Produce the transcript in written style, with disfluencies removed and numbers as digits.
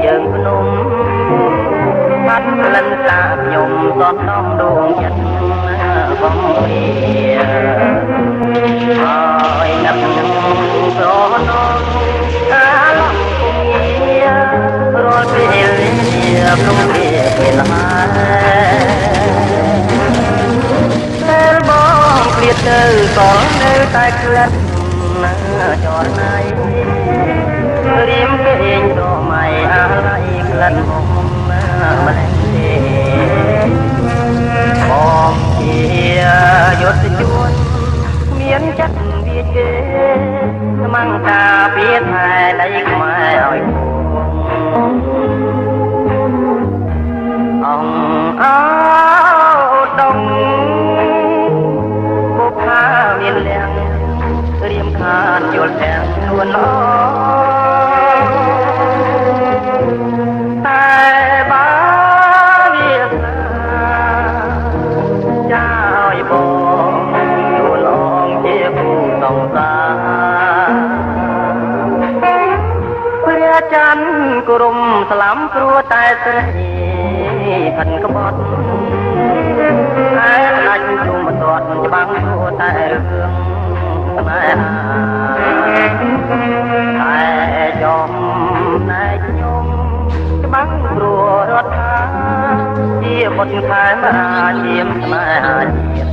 យើងភ្នំបាត់ក្លិនសាបខ្ញុំតបតំដួងចិត្តបំពេហើយងាប់នឹងស្រណងអាឡំរាល់ពេលភ្នំពេលហើយបងឃ្លាតទៅក៏នៅតែក្លិនចរណៃរៀមគេងរមៃអាឡ័យក្លិនមកម្លេះទេបងជាយុទ្ធជួនមានចិត្តវាចេស្មង្តាពីថែនៃខ្មែរឲ្យអង្គអោដងបុកខាមានលៀងរៀមខានយល់ទាំងនួនអតែបើវាស្នាចាឲ្យបងយល់អងជាគូសង្សារព្រះច័ន្ទក្រុមស្លាំព្រោះតែស្រីផិនក្បត់តែដាច់ជុំមិនទាត់ច្បាំងព្រោះតែរឿងស្នេហាតែចំណែខ្ញុំច្បាំងព្រោះរដ្ឋាជាបុត្រខែមរាជាស្នេហាជាតិ